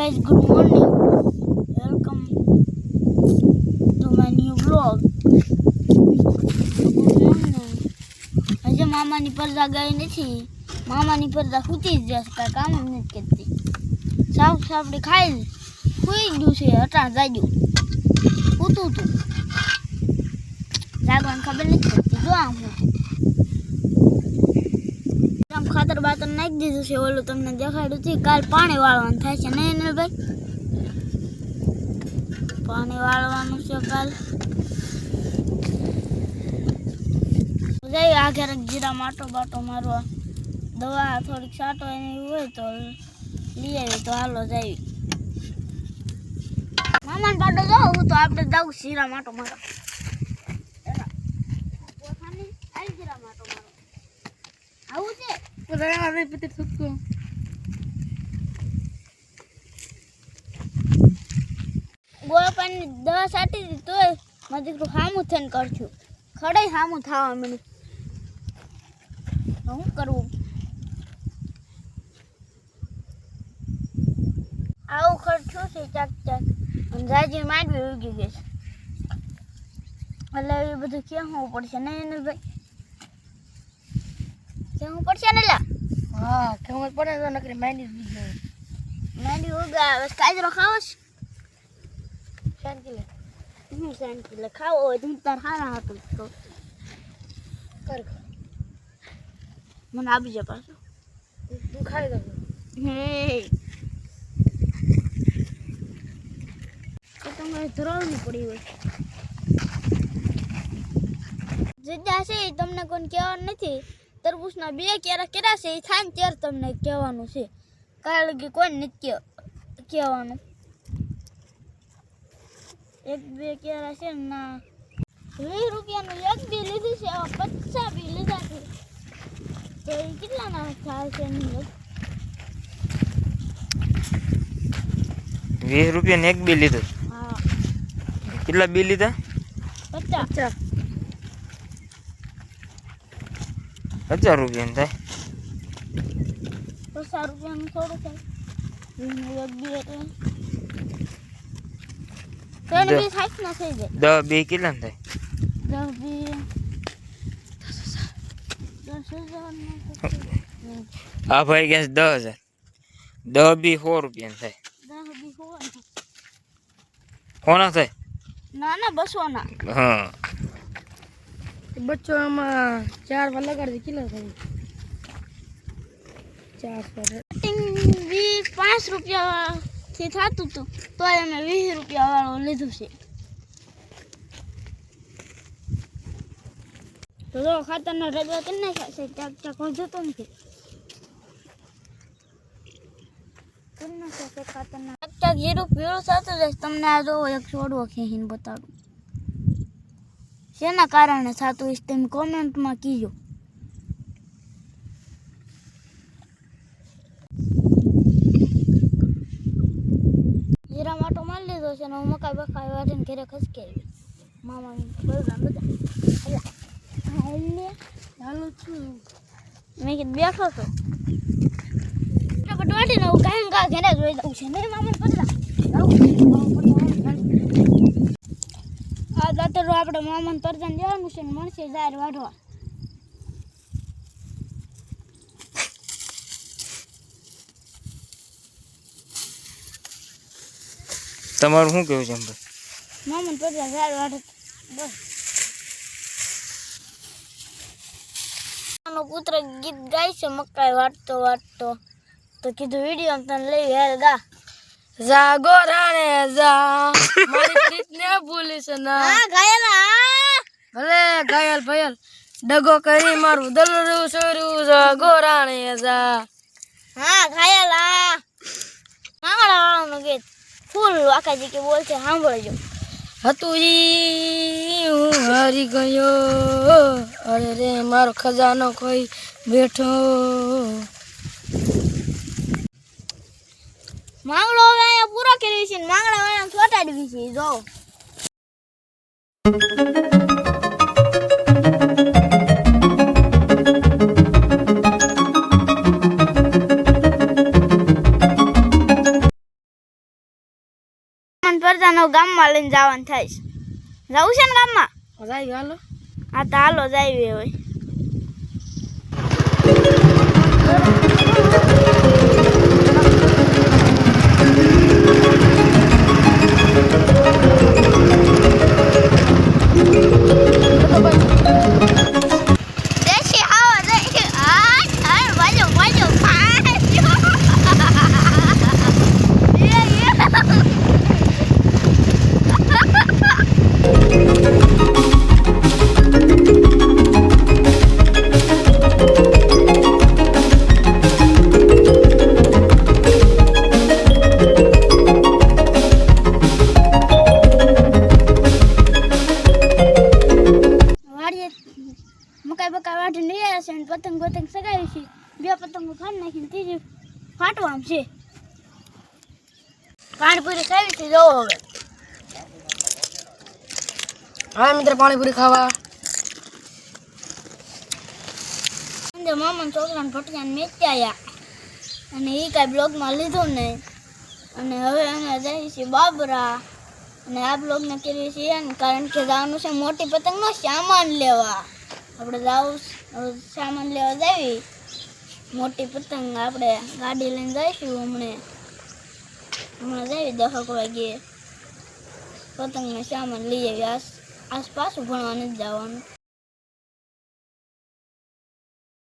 guys, good morning. Welcome to my new vlog. Good morning. આજે મામાની પરદા ગઈ નથી. મામાની પરદા સૂતી જ જશે, કાંઈ કામ જ નથી કરતી. સાફ સાફડી ખાઈ સુઈ ગયું છે, અટાણ જાગ્યું સૂતું હતું. જાગવાની ખબર નથી પડતી. જો આમ આમ ખાતર બાતર નાખી દીધું છે. ઓલું તમને દેખાડ્યું હતું, કાલ પાણી વાળવાનું થાય છે નહીં અનિલભાઈ? પાણી વાળવાનું છે કાલ. જઈએ આ ઘરે જીરા માટો બાટો મારવા, દવા થોડીક છાંટો એની હોય તો લઈ આવી. તો હાલો જઈએ. મામાને પાટો જાઉં તો આપણે જાઉં જીરા માટો મારવા. જીરા માટો મારવા આવું છે. ગોળપાની દવા છાંટી દીધી તોય મારે દીકરું સામું થઈને કરશું. ખડાઈ સામું થવા મને શું કરવું? આવું ખર્ચું છે ચાક ચાક. અને જાજી માંડવી ઉગી ગઈ છે, એટલે એ બધું કહેવું પડશે નહીં ભાઈ? કહેવું પડશે ને લા? હા, કહેવું પડે તો નકરી માંડી ઉગા. બસ કાજરો ખાવો છે? શાંતિ લે. શાંતિ લે. ખાવો હોય તો તાર હારા હતું તો કર. મને આપી જા પાછું. તું ખાઈ દો. હે તો તમારે ધરાવવી પડી હોય. જગ્યા છે એ તમને કોઈ કહેવાનું નથી. તરબૂચના 2 કેરા કર્યા છે, એ થાય ને ત્યારે તમને કહેવાનું છે. કારણ કે કોઈ નથી કહેવાનું. 1-2 કેરા છે ના 20 રૂપિયાનું 1 બી લીધું છે. 50 બી લીધા છે. તો એ કેટલાના થાય છે? 20 રૂપિયા 1 બી લીધું. હા. કેટલા બી લીધા? 50 રૂપિયા થાય. 50 રૂપિયાનું થોડું થાય. 1 બી એટલે 3 બી થાય ના થઈ જાય. 10 બી કેટલા થાય? 10 બી 10,000. આ ભાઈ કે 10,000. 10 બી 100 રૂપિયા થાય. 10 બી 100 કોના થાય? ના ના 200 ના. હા, બચ્ચો આમાં 4 વાર લગાડી કેટલા થાય? 4 બી 5 રૂપિયા થી થતું હતું, તો અમે 20 રૂપિયા વાળું લીધું છે. તો જો ખાતરના રજવા કરી નાખ્યા છે. ચાક ચાક કોઈ જતો નથી. કરી નાખ્યા છે ખાતરના. ચાક ચાક જીરું પીળું થતું જાય. તમને આ જો એક છોડવો ખેંચીને બતાડું. શેના કારણે થતું હશે તમે કોમેન્ટમાં કીજો. જીરા માટો મારી લીધો છે ને હું મકાઈ બકાઈ વાટીને ઘરે ખસકી આવી. મામાની બધા ચાલુ છું. મેં કીધું બેઠો છો વાટીને હું કાંઈ ઘરે જોઈ દઉં છે નહીં મામાને પડતા. આ દાતરો આપણે મામાને પરદાન જવાનું છે ને મળશે જાહેર વાઢવા. તમારું શું કેવું છે ભાઈ? મામાને પરદાન જાહેર વાઢે બસ. પુત્ર ગીત ગાય છે મકાઈ વાટતો વાટતો, તો કીધું વિડીયો તને લઈ હેર ગા. જાગો રાણે જા મારી પ્રીતને ભૂલીશ ના. હા ઘાયલ. હા ભલે ઘાયલ ભયલ ડગો કરી મારું દલરું સોરું. જાગો રાણે જા. હા ઘાયલ. હા માંગડા વાળાનું ગીત ફૂલ આખાજી કે બોલ છે, સાંભળજો. હતું ઈ હું હારી ગયો, અરે રે મારો ખજાનો કોઈ બેઠો. માંગડો હવે અહીંયા પૂરો કરી છે, માંગડા વાળા ચોટાડવી છે. જો અર્ધાનો ગામમાં લઈને જવાનું થાય છે. જવું છે ને ગામમાં? જાય હાલો. હા તો હાલો જાય હોય. પતંગ પતંગ સગાવી છે. 2 પતંગો ફાડી નાખીને ત્રીજી ફાટવા છે. પાણીપુરી ખાવી છે. જો હવે હા મિત્ર પાણીપુરી ખાવા મામા છોકરાને ભટિયાને મેચી આવ્યા અને એ કાંઈ બ્લોગમાં લીધું નહીં. અને હવે અમે જઈએ છીએ બાબરા અને આ બ્લોગને કરીએ છીએ કારણ કે જવાનું છે મોટી પતંગનો સામાન લેવા. આપણે જાવું સામાન લેવા જાવી. મોટી પતંગ આપણે ગાડી લઈને જઈશું. હમણાં જઈએ 10 વાગે પતંગનો સામાન લઈ આવી. આસપાસ ભણવા નથી જવાનું.